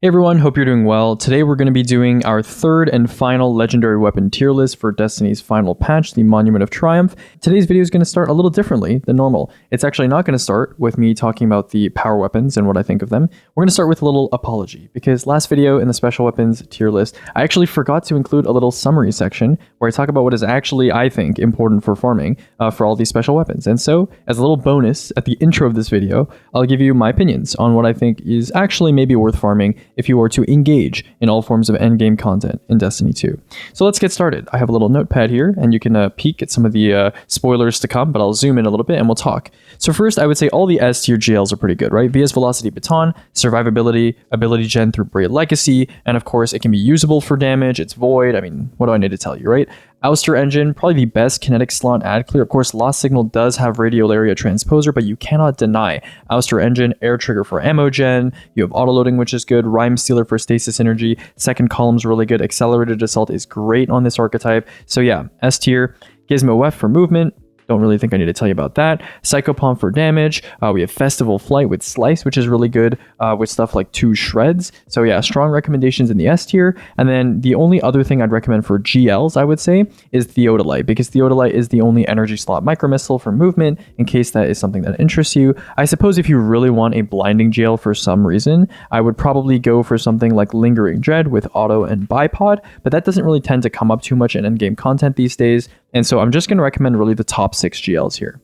Hey everyone, hope you're doing well. Today we're going to be doing our third and final legendary weapon tier list for Destiny's final patch, the Monument of Triumph. Today's video is going to start a little differently than normal. It's actually not going to start with me talking about the power weapons and what I think of them. We're going to start with a little apology, because last video in the special weapons tier list, I actually forgot to include a little summary section where I talk about what is actually, I think, important for farming for all these special weapons. And so, as a little bonus at the intro of this video, I'll give you my opinions on what I think is actually maybe worth farming if you are to engage in all forms of endgame content in Destiny 2. So let's get started. I have a little notepad here, and you can peek at some of the spoilers to come, but I'll zoom in a little bit and we'll talk. So first, I would say all the S tier GLs are pretty good, right? VS Velocity Baton, Survivability, Ability Gen through Brilliant Legacy, and of course, it can be usable for damage, it's void, I mean, what do I need to tell you, right? Ouster Engine, probably the best kinetic slot ad clear. Of course, Lost Signal does have Radial Area Transposer, but you cannot deny Ouster Engine, Air Trigger for Ammo Gen, you have Autoloading, which is good, Rhyme Stealer for Stasis Energy, Second Column's really good, Accelerated Assault is great on this archetype. So yeah, S tier, Gizmo Weft for movement, don't really think I need to tell you about that. Psychopomp for damage. We have Festival Flight with Slice, which is really good with stuff like 2 Shreds. So yeah, strong recommendations in the S tier. And then the only other thing I'd recommend for GLs, I would say, is Theodolite, because Theodolite is the only energy slot micro missile for movement, in case that is something that interests you. I suppose if you really want a blinding GL for some reason, I would probably go for something like Lingering Dread with Auto and Bipod, but that doesn't really tend to come up too much in endgame content these days. And so I'm just going to recommend really the top 6 GLs here.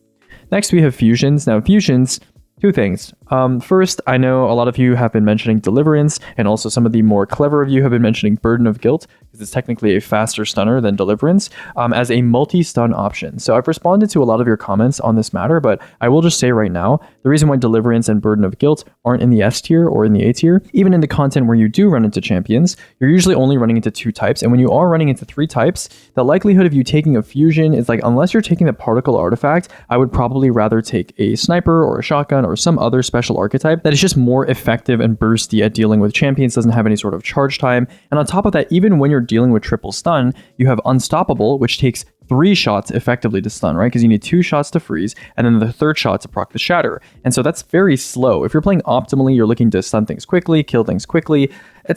Next, we have fusions. Now, fusions, 2 things. First, I know a lot of you have been mentioning Deliverance, and also some of the more clever of you have been mentioning Burden of Guilt, because it's technically a faster stunner than Deliverance, as a multi-stun option. So I've responded to a lot of your comments on this matter, but I will just say right now, the reason why Deliverance and Burden of Guilt aren't in the S tier or in the A tier, even in the content where you do run into champions, you're usually only running into 2 types, and when you are running into 3 types, the likelihood of you taking a fusion is like, unless you're taking the particle artifact, I would probably rather take a sniper or a shotgun or some other special archetype that is just more effective and bursty at dealing with champions, doesn't have any sort of charge time. And on top of that, even when you're dealing with triple stun, you have Unstoppable, which takes 3 shots effectively to stun, right? Because you need 2 shots to freeze, and then the 3rd shot to proc the shatter. And so that's very slow. If you're playing optimally, you're looking to stun things quickly, kill things quickly.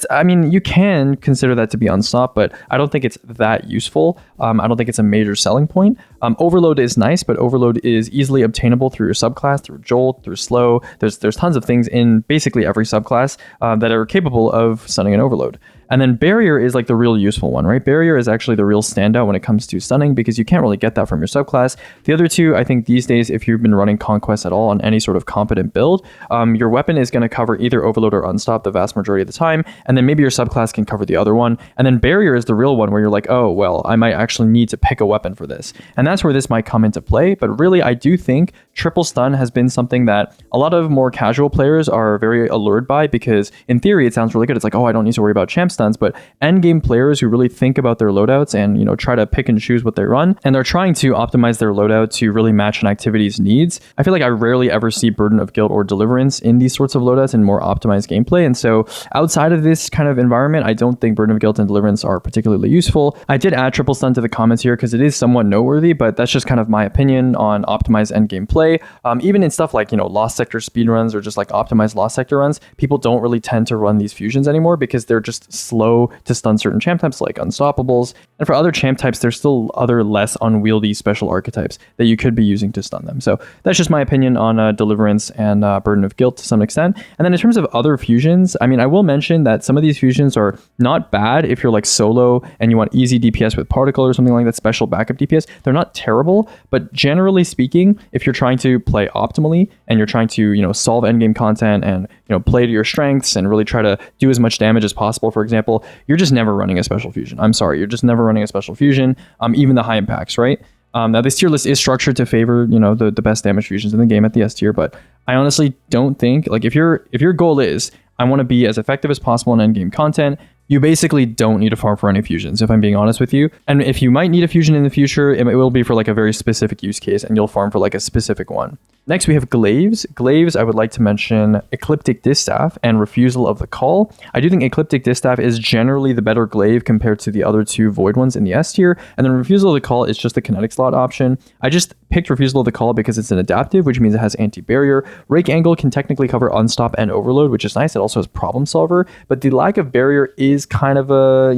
I mean, you can consider that to be unstop, but I don't think it's that useful. I don't think it's a major selling point. Overload is nice, but Overload is easily obtainable through your subclass, through Jolt, through Slow. There's tons of things in basically every subclass that are capable of stunning an Overload. And then Barrier is like the real useful one, right? Barrier is actually the real standout when it comes to stunning, because you can't really get that from your subclass. The other 2, I think these days, if you've been running Conquest at all on any sort of competent build, your weapon is going to cover either Overload or Unstop the vast majority of the time, and then maybe your subclass can cover the other one. And then Barrier is the real one where you're like, oh, well, I might actually need to pick a weapon for this. And that's where this might come into play. But really, I do think triple stun has been something that a lot of more casual players are very allured by, because in theory, it sounds really good. It's like, oh, I don't need to worry about champ stuns. But endgame players who really think about their loadouts and, you know, try to pick and choose what they run, and they're trying to optimize their loadout to really match an activity's needs, I feel like I rarely ever see Burden of Guilt or Deliverance in these sorts of loadouts and more optimized gameplay. And so outside of this kind of environment, I don't think Burden of Guilt and Deliverance are particularly useful. I did add triple stun to the comments here because it is somewhat noteworthy, but that's just kind of my opinion on optimized endgame play. Even in stuff like, you know, Lost Sector speedruns or just like optimized Lost Sector runs, people don't really tend to run these fusions anymore because they're just slow to stun certain champ types like Unstoppables. And for other champ types, there's still other less unwieldy special archetypes that you could be using to stun them. So that's just my opinion on Deliverance and Burden of Guilt to some extent. And then in terms of other fusions, I mean, I will mention that some of these fusions are not bad if you're like solo and you want easy DPS with particle or something like that, special backup DPS. They're not terrible, but generally speaking, if you're trying to play optimally and you're trying to, you know, solve endgame content and, you know, play to your strengths and really try to do as much damage as possible, for example, you're just never running a special fusion. I'm sorry, you're just never running a special fusion, even the high impacts, right? Now this tier list is structured to favor, you know, the best damage fusions in the game at the S tier, but I honestly don't think, like, if your goal is, I want to be as effective as possible in endgame content, you basically don't need to farm for any fusions, if I'm being honest with you. And if you might need a fusion in the future, it will be for like a very specific use case, and you'll farm for like a specific one. Next, we have Glaives. Glaives, I would like to mention Ecliptic Distaff and Refusal of the Call. I do think Ecliptic Distaff is generally the better glaive compared to the other two void ones in the S tier. And then Refusal of the Call is just the kinetic slot option. I just picked Refusal of the Call because it's an adaptive, which means it has anti-barrier. Rake Angle can technically cover Unstop and Overload, which is nice. It also has Problem Solver, but the lack of barrier is kind of a,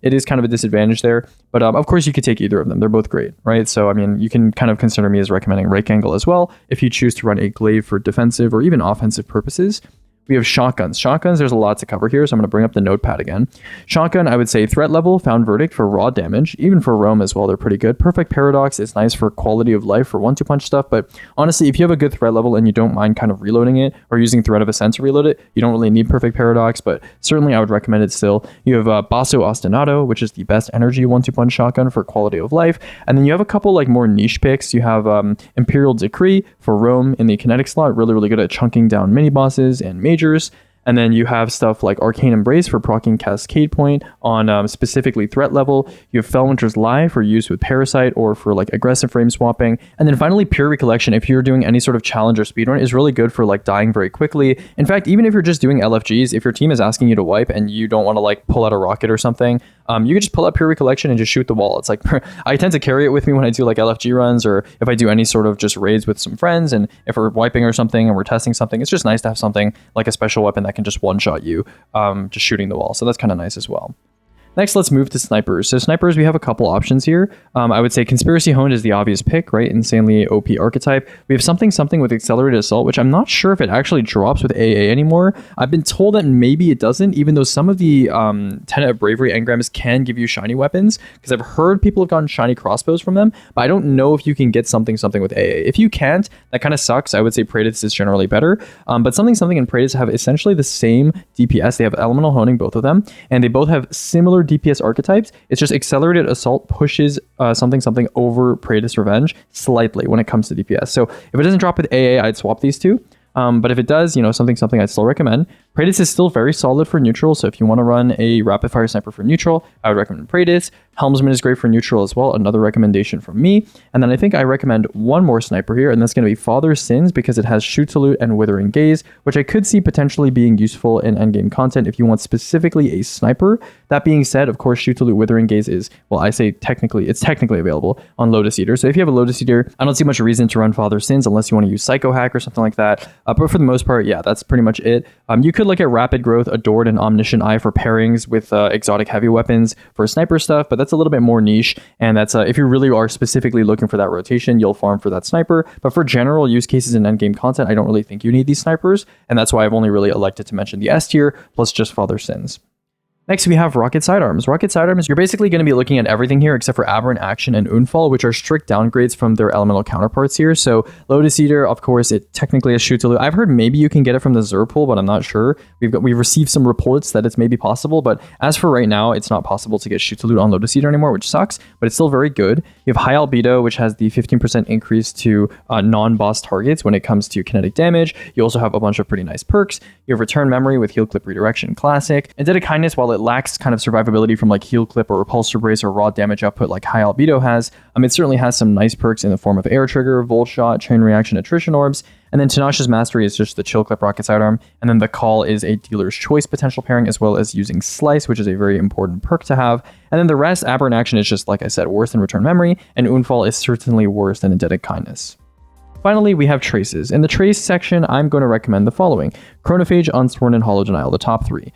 it is kind of a disadvantage there. But of course, you could take either of them. They're both great, right? So, I mean, you can kind of consider me as recommending Rake Angle as well if you choose to run a glaive for defensive or even offensive purposes. We have shotguns. Shotguns, there's a lot to cover here, so I'm going to bring up the notepad again. Shotgun, I would say threat level, found verdict for raw damage, even for roam as well, they're pretty good. Perfect paradox is nice for quality of life for 1-2 punch stuff, but honestly, if you have a good threat level and you don't mind kind of reloading it or using threat of ascent to reload it, you don't really need perfect paradox, but certainly I would recommend it still. You have Basso Ostinato, which is the best energy 1-2 punch shotgun for quality of life, and then you have a couple like more niche picks. You have Imperial Decree for roam in the kinetic slot, really good at chunking down mini bosses and majors. And then you have stuff like Arcane Embrace for proccing Cascade Point on specifically threat level. You have Fellwinter's Lie for use with Parasite or for like aggressive frame swapping. And then finally, Pure Recollection, if you're doing any sort of challenge or speedrun, is really good for like dying very quickly. In fact, even if you're just doing LFGs, if your team is asking you to wipe and you don't want to like pull out a rocket or something, you can just pull out Pure Recollection and just shoot the wall. It's like, I tend to carry it with me when I do like LFG runs or if I do any sort of just raids with some friends, and if we're wiping or something and we're testing something, it's just nice to have something like a special weapon that can just one-shot you, just shooting the wall. So that's kind of nice as well. Next, let's move to snipers. So snipers, we have a couple options here. I would say Conspiracy Honed is the obvious pick, right? Insanely OP archetype. We have something with Accelerated Assault, which I'm not sure if it actually drops with AA anymore. I've been told that maybe it doesn't, even though some of the Tenet of Bravery engrams can give you shiny weapons, because I've heard people have gotten shiny crossbows from them, but I don't know if you can get something with AA. If you can't, that kind of sucks. I would say Praetus is generally better, but something and Praetus have essentially the same DPS. They have Elemental Honing, both of them, and they both have similar DPS archetypes. It's just Accelerated Assault pushes something over Praetus Revenge slightly when it comes to DPS. So if it doesn't drop with AA, I'd swap these two. But if it does, something I'd still recommend. Praetus is still very solid for neutral, so if you want to run a rapid fire sniper for neutral, I would recommend Praetus. Helmsman is great for neutral as well, another recommendation from me. And then I think I recommend one more sniper here, and that's going to be Father's Sins, because it has Shoot Salute and Withering Gaze, which I could see potentially being useful in endgame content if you want specifically a sniper. That being said, of course, Shoot Salute Withering Gaze is, well, I say it's technically available on Lotus Eater. So if you have a Lotus Eater, I don't see much reason to run Father's Sins unless you want to use Psycho Hack or something like that. But for the most part, yeah, that's pretty much it. You could look at Rapid Growth, Adored, and Omniscient Eye for pairings with exotic heavy weapons for sniper stuff, but that's a little bit more niche, and that's if you really are specifically looking for that rotation, you'll farm for that sniper. But for general use cases in endgame content, I don't really think you need these snipers, and that's why I've only really elected to mention the S tier plus just Father's Sins. Next, we have Rocket Sidearms. Rocket Sidearms, you're basically going to be looking at everything here except for Aberrant Action and Unfall, which are strict downgrades from their elemental counterparts here. So Lotus Eater, of course, it technically has Shoot Salute. I've heard maybe you can get it from the Xur pool, but I'm not sure. We've received some reports that it's maybe possible, but as for right now, it's not possible to get Shoot Salute on Lotus Eater anymore, which sucks, but it's still very good. You have High Albedo, which has the 15% increase to non-boss targets when it comes to kinetic damage. You also have a bunch of pretty nice perks. You have Return Memory with Heal Clip Redirection Classic. And Debt of Kindness, while it lacks kind of survivability from like Heal Clip or Repulsor Brace or raw damage output like High Albedo has, it certainly has some nice perks in the form of Air Trigger, Volt Shot, Chain Reaction, Attrition Orbs. And then Tenacious Mastery is just the Chill Clip Rocket Sidearm. And then the Call is a dealer's choice potential pairing, as well as using Slice, which is a very important perk to have. And then the rest, Aberrant Action is just, like I said, worse than Return Memory, and Unfall is certainly worse than Indebted Kindness. Finally, we have Traces. In the Trace section, I'm going to recommend the following: Chronophage, Unsworn, and Hollow Denial, the top three.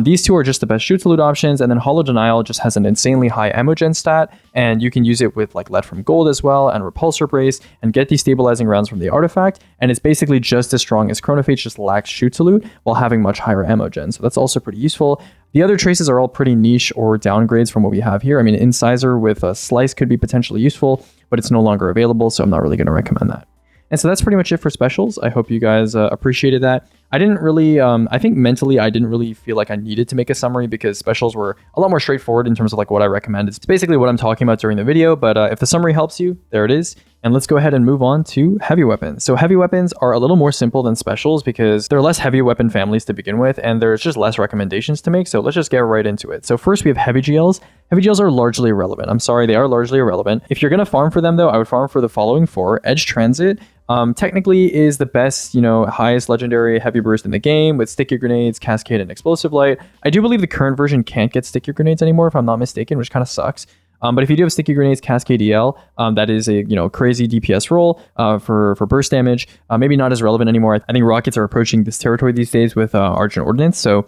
These two are just the best Shoot Salute options, and then Hollow Denial just has an insanely high Emogen stat, and you can use it with like Lead from Gold as well, and Repulsor Brace, and get destabilizing rounds from the artifact, and it's basically just as strong as Chronophage, just lacks Shoot Salute while having much higher Emogen, so that's also pretty useful. The other traces are all pretty niche or downgrades from what we have here. I mean, Incisor with a Slice could be potentially useful, but it's no longer available, so I'm not really going to recommend that. And so that's pretty much it for specials. I hope you guys appreciated that. I didn't really, I think mentally I didn't really feel like I needed to make a summary because specials were a lot more straightforward in terms of like what I recommend. It's basically what I'm talking about during the video, but if the summary helps you, there it is. And let's go ahead and move on to heavy weapons. So heavy weapons are a little more simple than specials because there are less heavy weapon families to begin with, and there's just less recommendations to make. So let's just get right into it. So first we have heavy GLs. Heavy GLs are largely irrelevant. I'm sorry, they are largely irrelevant. If you're going to farm for them though, I would farm for the following four. Edge Transit technically is the best, highest legendary heavy burst in the game with sticky grenades, cascade, and explosive light. I do believe the current version can't get sticky grenades anymore if I'm not mistaken, which kind of sucks. But if you do have sticky grenades, cascade EL, that is a crazy DPS roll for burst damage. Maybe not as relevant anymore. I think rockets are approaching this territory these days with Argent Ordnance, so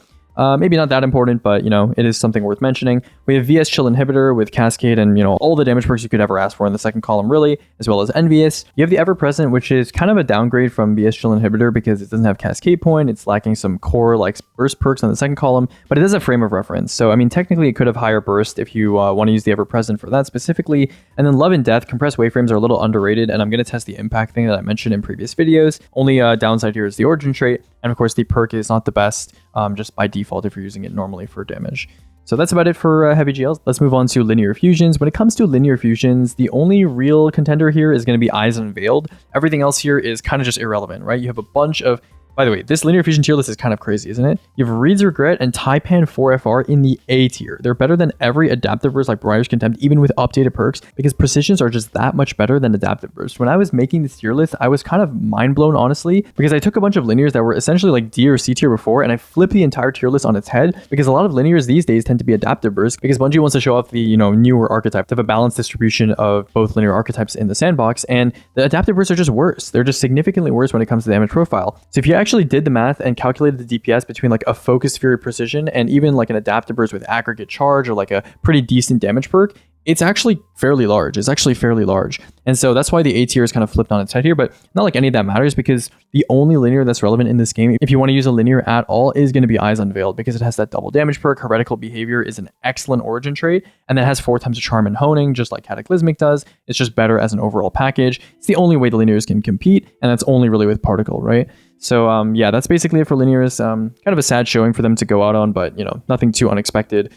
maybe not that important, but it is something worth mentioning. We have VS Chill Inhibitor with Cascade and all the damage perks you could ever ask for in the second column, really, as well as Envious. You have the Ever Present, which is kind of a downgrade from VS Chill Inhibitor because it doesn't have Cascade Point. It's lacking some core like burst perks on the second column, but it does have Frame of Reference. So I mean, technically it could have higher burst if you want to use the Ever Present for that specifically. And then Love and Death compressed waveframes are a little underrated, and I'm going to test the impact thing that I mentioned in previous videos. Only downside here is the origin trait, and of course the perk is not the best just by default if you're using it normally for damage. So that's about it for heavy GLs. Let's move on to linear fusions. When it comes to linear fusions, the only real contender here is going to be Eyes Unveiled. Everything else here is kind of just irrelevant, right? You have a bunch of... By the way, this linear fusion tier list is kind of crazy, isn't it? You have Reed's Regret and Taipan 4FR in the A tier. They're better than every adaptive burst like Briar's Contempt, even with updated perks, because precisions are just that much better than adaptive burst. When I was making this tier list, I was kind of mind blown, honestly, because I took a bunch of linears that were essentially like D or C tier before, and I flipped the entire tier list on its head, because a lot of linears these days tend to be adaptive burst, because Bungie wants to show off the, newer archetype, to have a balanced distribution of both linear archetypes in the sandbox, and the adaptive bursts are just worse. They're just significantly worse when it comes to damage profile. So if you actually did the math and calculated the DPS between like a Focus Fury Precision and even like an adaptive burst with aggregate charge or like a pretty decent damage perk, it's actually fairly large. It's actually fairly large. And so that's why the A tier is kind of flipped on its head here, but not like any of that matters because the only linear that's relevant in this game, if you want to use a linear at all, is going to be Eyes Unveiled because it has that double damage perk. Heretical Behavior is an excellent origin trait, and that has 4 times the charm and honing, just like Cataclysmic does. It's just better as an overall package. It's the only way the linears can compete, and that's only really with Particle, right? So yeah, that's basically it for linears. Kind of a sad showing for them to go out on, but nothing too unexpected.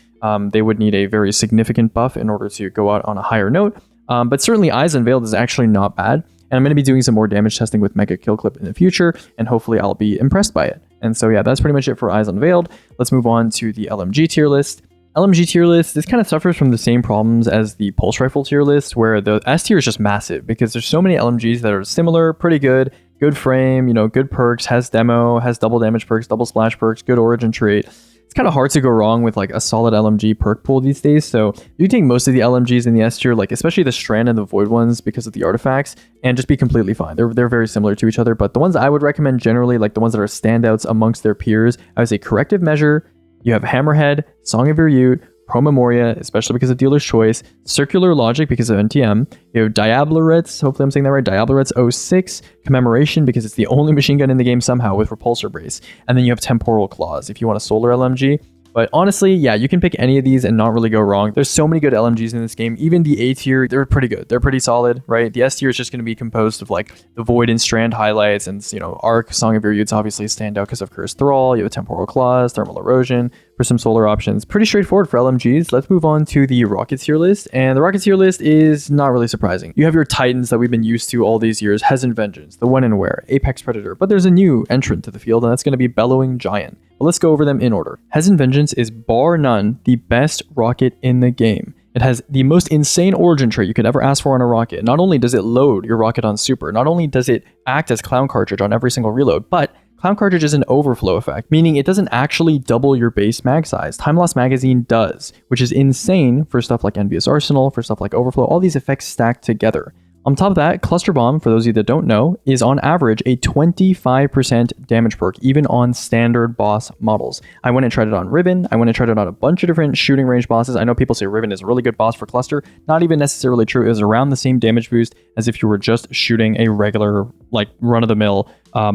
They would need a very significant buff in order to go out on a higher note. But certainly Eyes Unveiled is actually not bad. And I'm going to be doing some more damage testing with Mega Kill Clip in the future, and hopefully I'll be impressed by it. And so yeah, that's pretty much it for Eyes Unveiled. Let's move on to the LMG tier list. LMG tier list, this kind of suffers from the same problems as the Pulse Rifle tier list, where the S tier is just massive because there's so many LMGs that are similar, pretty good frame, good perks, has demo, has double damage perks, double splash perks, good origin trait. It's kind of hard to go wrong with like a solid LMG perk pool these days. So you take most of the LMGs in the S tier, like especially the Strand and the Void ones because of the artifacts, and just be completely fine. They're very similar to each other, but the ones I would recommend generally, like the ones that are standouts amongst their peers, I would say Corrective Measure. You have Hammerhead, Song of Your Ute, Promemoria, especially because of Dealer's Choice, Circular Logic because of NTM, you have Diablerets, hopefully I'm saying that right, Diablerets 06, Commemoration because it's the only machine gun in the game somehow with Repulsor Brace, and then you have Temporal Claws if you want a solar LMG. But honestly, yeah, you can pick any of these and not really go wrong. There's so many good LMGs in this game. Even the A tier, they're pretty good. They're pretty solid, right? The S tier is just going to be composed of like the Void and Strand highlights, and Arc, Song of Your Youth's obviously stand out because of Cursed Thrall. You have Temporal Claws, Thermal Erosion for some solar options. Pretty straightforward for LMGs. Let's move on to the Rocket tier list. And the Rocket tier list is not really surprising. You have your Titans that we've been used to all these years, Hezen Vengeance, the When and Where, Apex Predator, but there's a new entrant to the field, and that's going to be Bellowing Giant. But let's go over them in order. Hezen Vengeance is bar none the best rocket in the game. It has the most insane origin trait you could ever ask for on a rocket. Not only does it load your rocket on super, not only does it act as Clown Cartridge on every single reload, but Clown Cartridge is an overflow effect, meaning it doesn't actually double your base mag size. Time Loss Magazine does, which is insane for stuff like Envious Arsenal, for stuff like Overflow, all these effects stacked together. On top of that, Cluster Bomb, for those of you that don't know, is on average a 25% damage perk, even on standard boss models. I went and tried it on Ribbon. I went and tried it on a bunch of different shooting range bosses. I know people say Ribbon is a really good boss for Cluster. Not even necessarily true. It was around the same damage boost as if you were just shooting a regular, like, run-of-the-mill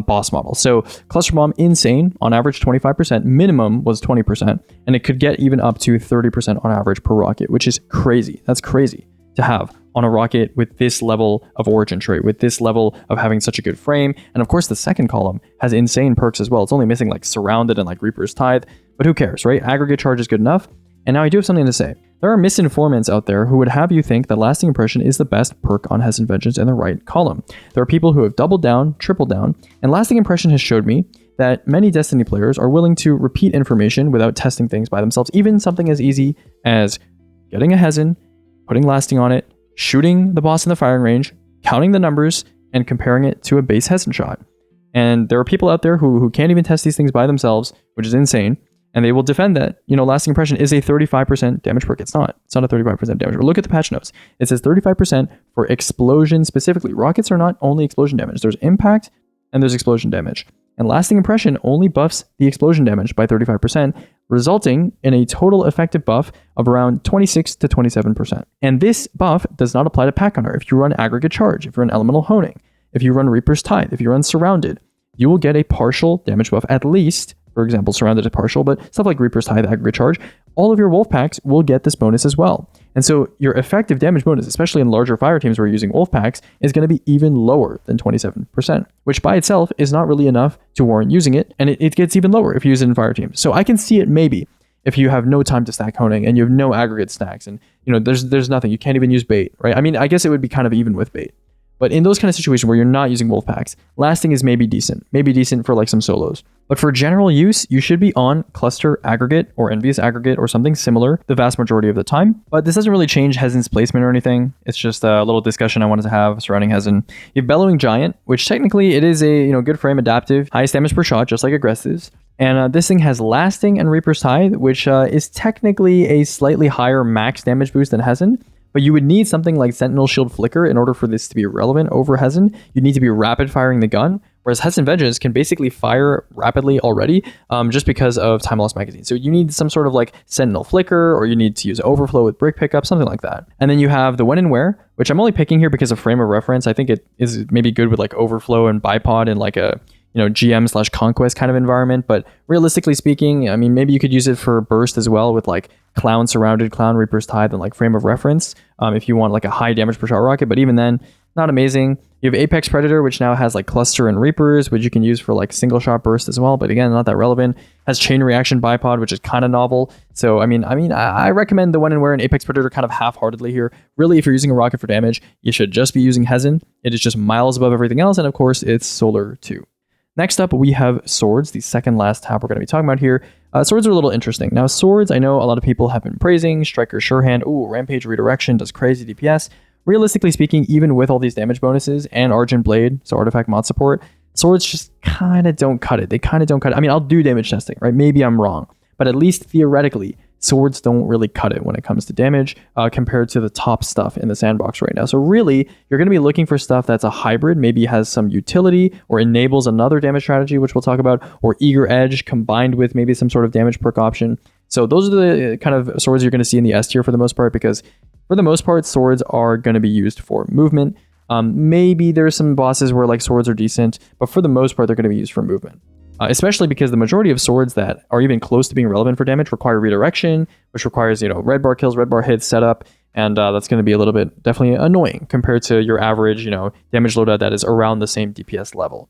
boss model. So Cluster Bomb, insane. On average, 25%. Minimum was 20%. And it could get even up to 30% on average per rocket, which is crazy. That's crazy to have on a rocket with this level of origin trait, with this level of having such a good frame. And of course, the second column has insane perks as well. It's only missing like Surrounded and like Reaper's Tithe, but who cares, right? Aggregate charge is good enough. And now I do have something to say. There are misinformants out there who would have you think that Lasting Impression is the best perk on Heaven Vengeance in the right column. There are people who have doubled down, tripled down, and Lasting Impression has showed me that many Destiny players are willing to repeat information without testing things by themselves. Even something as easy as getting a Hezen, putting Lasting on it, shooting the boss in the firing range, counting the numbers, and comparing it to a base Hezen shot. And there are people out there who can't even test these things by themselves, which is insane. And they will defend that, Lasting Impression is a 35% damage perk. It's not a 35% damage. But look at the patch notes. It says 35% for explosion specifically. Rockets are not only explosion damage. There's impact and there's explosion damage. And Lasting Impression only buffs the explosion damage by 35%, resulting in a total effective buff of around 26 to 27%. And this buff does not apply to Pack Hunter. If you run Aggregate Charge, if you run Elemental Honing, if you run Reaper's Tithe, if you run Surrounded, you will get a partial damage buff, at least. For example, Surrounded is partial, but stuff like Reaper's Tithe, Aggregate Charge, all of your wolf packs will get this bonus as well. And so your effective damage bonus, especially in larger fire teams where you're using wolf packs, is going to be even lower than 27%, which by itself is not really enough to warrant using it, and it gets even lower if you use it in fire teams. So I can see it maybe if you have no time to stack honing and you have no aggregate stacks, and there's nothing, you can't even use bait, right? I mean, I guess it would be kind of even with bait. But in those kind of situations where you're not using wolf packs, Lasting is maybe decent for like some solos. But for general use, you should be on Cluster Aggregate or Envious Aggregate or something similar the vast majority of the time. But this doesn't really change Hezen's placement or anything. It's just a little discussion I wanted to have surrounding Hezen. You have Bellowing Giant, which technically it is a good frame adaptive, highest damage per shot, just like Aggressives. And this thing has Lasting and Reaper's Tithe, which is technically a slightly higher max damage boost than Hezen. But you would need something like Sentinel Shield Flicker in order for this to be relevant over Hezen. You need to be rapid firing the gun, whereas Hezen Vengeance can basically fire rapidly already just because of Time Lost Magazine. So you need some sort of like Sentinel Flicker, or you need to use Overflow with Brick Pickup, something like that. And then you have the When and Where, which I'm only picking here because of frame of reference. I think it is maybe good with like Overflow and Bipod and like a GM/Conquest kind of environment. But realistically speaking, I mean, maybe you could use it for burst as well with like Clown Surrounded, Clown Reaper's Tithe, and like frame of reference if you want like a high damage per shot rocket. But even then, not amazing. You have Apex Predator, which now has like Cluster and Reapers, which you can use for like single shot burst as well. But again, not that relevant. Has Chain Reaction Bipod, which is kind of novel. So I recommend the When and Where and Apex Predator kind of half-heartedly here. Really, if you're using a rocket for damage, you should just be using Hezen. It is just miles above everything else, and of course, it's solar too. Next up, we have Swords, the second last tab we're going to be talking about here. Swords are a little interesting. Now, Swords, I know a lot of people have been praising. Striker Surehand, Rampage Redirection, does crazy DPS. Realistically speaking, even with all these damage bonuses and Argent Blade, so Artifact Mod support, Swords just kind of don't cut it. They kind of don't cut it. I mean, I'll do damage testing, right? Maybe I'm wrong. But at least theoretically, Swords don't really cut it when it comes to damage compared to the top stuff in the sandbox right now. So really, you're going to be looking for stuff that's a hybrid, maybe has some utility or enables another damage strategy, which we'll talk about, or Eager Edge combined with maybe some sort of damage perk option. So those are the kind of swords you're going to see in the S tier for the most part, because for the most part, swords are going to be used for movement. Maybe there's some bosses where like swords are decent, but for the most part, they're going to be used for movement. Especially because the majority of swords that are even close to being relevant for damage require redirection, which requires, red bar kills, red bar hits, setup, and that's going to be a little bit definitely annoying compared to your average, damage loadout that is around the same DPS level.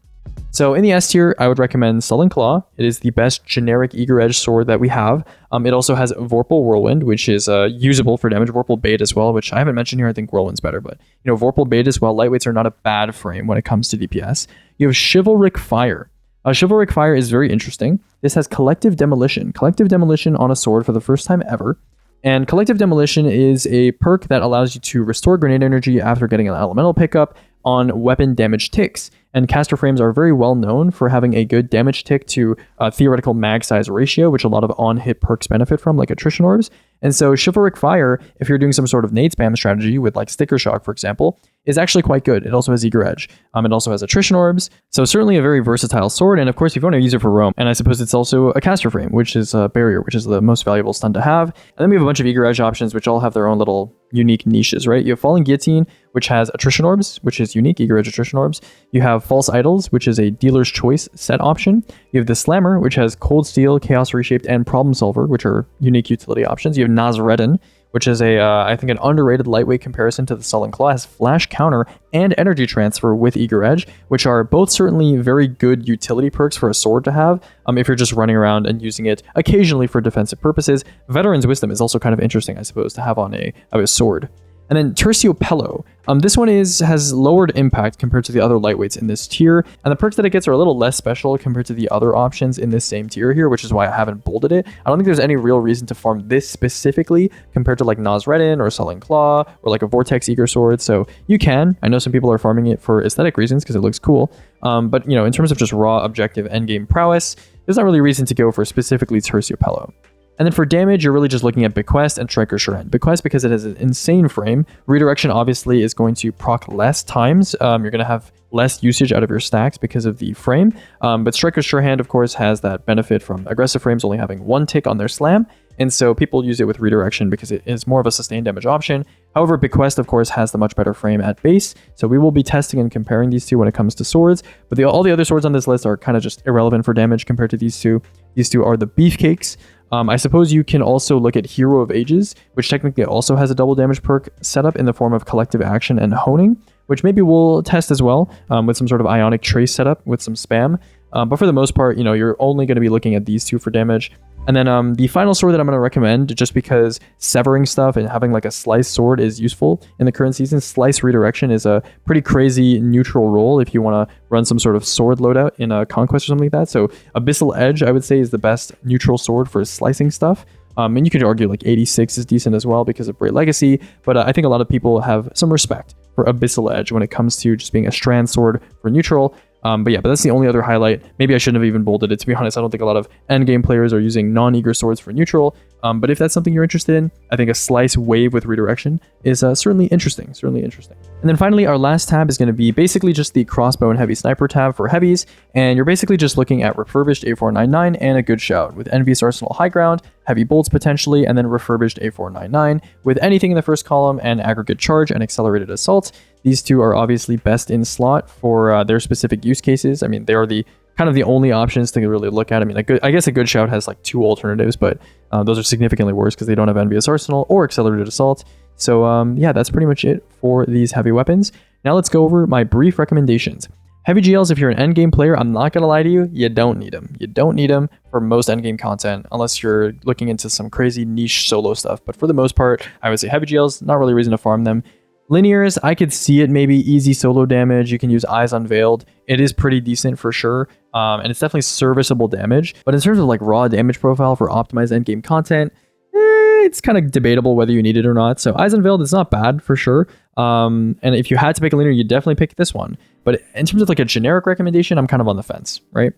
So in the S tier, I would recommend Sullen Claw. It is the best generic Eager Edge sword that we have. It also has Vorpal Whirlwind, which is usable for damage. Vorpal Bait as well, which I haven't mentioned here. I think Whirlwind's better, but Vorpal Bait as well. Lightweights are not a bad frame when it comes to DPS. You have Chivalric Fire. Chivalric Fire is very interesting. This has Collective Demolition. Collective Demolition on a sword for the first time ever. And Collective Demolition is a perk that allows you to restore grenade energy after getting an elemental pickup on weapon damage ticks. And caster frames are very well known for having a good damage tick to theoretical mag size ratio, which a lot of on-hit perks benefit from, like Attrition Orbs. And so Chivalric Fire, if you're doing some sort of nade spam strategy with like Sticker Shock, for example, is actually quite good. It also has Eager Edge. It also has Attrition Orbs. So certainly a very versatile sword. And of course, if you want to use it for roam, and I suppose it's also a caster frame, which is a barrier, which is the most valuable stun to have. And then we have a bunch of Eager Edge options, which all have their own little unique niches, right? You have Falling Guillotine, which has Attrition Orbs, which is unique, Eager Edge Attrition Orbs. You have False Idols, which is a dealer's choice set option. You have the Slammer, which has Cold Steel, Chaos Reshaped, and Problem Solver, which are unique utility options. You have Nazreddin, which is I think an underrated lightweight comparison to the Sullen Claw, has flash counter and energy transfer with Eager Edge, which are both certainly very good utility perks for a sword to have if you're just running around and using it occasionally for defensive purposes. Veteran's Wisdom is also kind of interesting, I suppose, to have on a sword. And then Terciopello. This one has lowered impact compared to the other lightweights in this tier, and the perks that it gets are a little less special compared to the other options in this same tier here, which is why I haven't bolded it. I don't think there's any real reason to farm this specifically compared to like Nosredin or Sullen Claw or like a Vortex Eager Sword. So you can. I know some people are farming it for aesthetic reasons because it looks cool. But in terms of just raw objective endgame prowess, there's not really a reason to go for specifically Terciopello. And then for damage, you're really just looking at Bequest and Striker's Sure Hand. Bequest, because it has an insane frame. Redirection obviously is going to proc less times. You're going to have less usage out of your stacks because of the frame. But Striker's Sure Hand, of course, has that benefit from aggressive frames only having 1 tick on their slam. And so people use it with redirection because it is more of a sustained damage option. However, Bequest, of course, has the much better frame at base. So we will be testing and comparing these two when it comes to swords. But all the other swords on this list are kind of just irrelevant for damage compared to these two. These two are the beefcakes. I suppose you can also look at Hero of Ages, which technically also has a double damage perk setup in the form of Collective Action and Honing, which maybe we'll test as well with some sort of Ionic Trace setup with some spam. But for the most part, you're only going to be looking at these two for damage. And then the final sword that I'm going to recommend, just because severing stuff and having like a slice sword is useful in the current season, Slice Redirection is a pretty crazy neutral role if you want to run some sort of sword loadout in a Conquest or something like that. So Abyssal Edge, I would say, is the best neutral sword for slicing stuff. And you could argue like 86 is decent as well because of Great Legacy, but I think a lot of people have some respect for Abyssal Edge when it comes to just being a strand sword for neutral. But that's the only other highlight. Maybe I shouldn't have even bolded it, to be honest. I don't think a lot of endgame players are using non-eager swords for neutral. But if that's something you're interested in, I think a Slice Wave with redirection is certainly interesting. And then finally, our last tab is going to be basically just the crossbow and heavy sniper tab for heavies. And you're basically just looking at refurbished A499 and a good shout with Envious Arsenal High Ground, heavy bolts potentially, and then refurbished A499 with anything in the first column and aggregate charge and accelerated assault. These two are obviously best in slot for their specific use cases. I mean, they are the kind of the only options to really look at. I mean, I guess a good shout has like 2 alternatives, but those are significantly worse because they don't have Envious Arsenal or accelerated assault. So that's pretty much it for these heavy weapons. Now let's go over my brief recommendations. Heavy GLs, if you're an endgame player, I'm not going to lie to you, you don't need them. You don't need them for most endgame content unless you're looking into some crazy niche solo stuff. But for the most part, I would say heavy GLs, not really a reason to farm them. Linears, I could see it maybe easy solo damage. You can use Eyes Unveiled. It is pretty decent for sure. And it's definitely serviceable damage. But in terms of like raw damage profile for optimized endgame content, it's kind of debatable whether you need it or not. So Eyes Unveiled is not bad for sure. And if you had to pick a linear, you'd definitely pick this one. But in terms of like a generic recommendation, I'm kind of on the fence, right?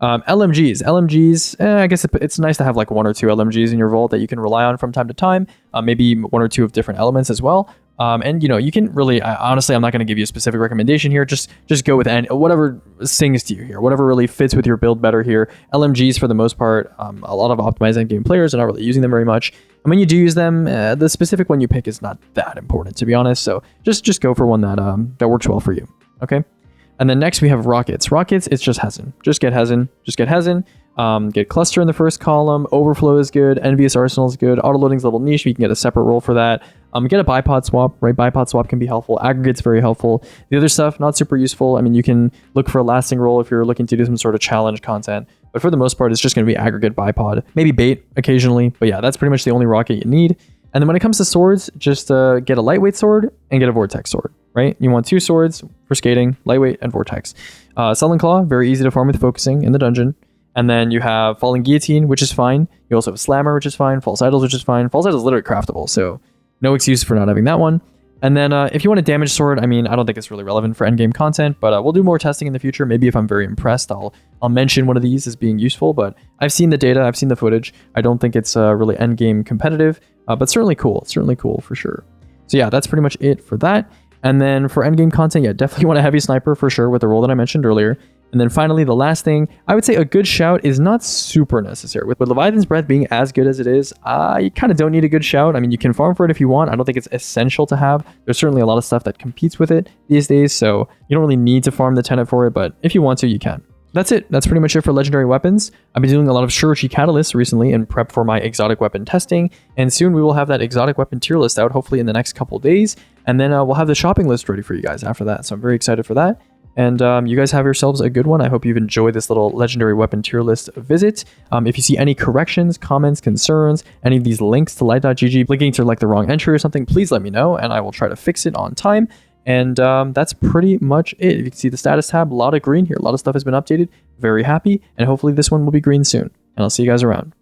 LMGs, I guess it's nice to have like 1 or 2 LMGs in your vault that you can rely on from time to time. Maybe 1 or 2 of different elements as well. And you can really, honestly, I'm not going to give you a specific recommendation here. Just go with whatever sings to you here, whatever really fits with your build better here. LMGs, for the most part, a lot of optimized endgame players are not really using them very much. And when you do use them, the specific one you pick is not that important, to be honest. So just go for one that works well for you. Okay. And then next we have Rockets. Rockets, it's just Hezen. Just get Hezen. Get Cluster in the first column. Overflow is good. Envious Arsenal is good. Autoloading's level niche. You can get a separate roll for that. Get a bipod swap, right? Bipod swap can be helpful. Aggregate's very helpful. The other stuff, not super useful. I mean, you can look for a lasting roll if you're looking to do some sort of challenge content. But for the most part, it's just going to be aggregate bipod. Maybe bait occasionally. But yeah, that's pretty much the only rocket you need. And then when it comes to swords, just get a lightweight sword and get a vortex sword, right? You want 2 swords for skating, lightweight and vortex. Sullen Claw, very easy to farm with focusing in the dungeon. And then you have Falling Guillotine, which is fine. You also have Slammer, which is fine. False Idols, which is fine. False Idols is literally craftable, so no excuse for not having that one. And then if you want a damage sword, I mean, I don't think it's really relevant for endgame content, but we'll do more testing in the future. Maybe if I'm very impressed, I'll mention one of these as being useful, but I've seen the data, I've seen the footage. I don't think it's really endgame competitive, but certainly cool for sure. So yeah, that's pretty much it for that. And then for endgame content, yeah, definitely want a heavy sniper for sure with the role that I mentioned earlier. And then finally, the last thing, I would say a good shout is not super necessary. With Leviathan's Breath being as good as it is, you kind of don't need a good shout. I mean, you can farm for it if you want. I don't think it's essential to have. There's certainly a lot of stuff that competes with it these days, so you don't really need to farm the Tenet for it, but if you want to, you can. That's it. That's pretty much it for legendary weapons. I've been doing a lot of Shurichi Catalysts recently in prep for my exotic weapon testing, and soon we will have that exotic weapon tier list out, hopefully in the next couple days, and then we'll have the shopping list ready for you guys after that, so I'm very excited for that. And you guys have yourselves a good one. I hope you've enjoyed this little legendary weapon tier list visit. If you see any corrections, comments, concerns, any of these links to light.gg linking to like the wrong entry or something, please let me know and I will try to fix it on time. And that's pretty much it. You can see the status tab, a lot of green here. A lot of stuff has been updated. Very happy. And hopefully this one will be green soon. And I'll see you guys around.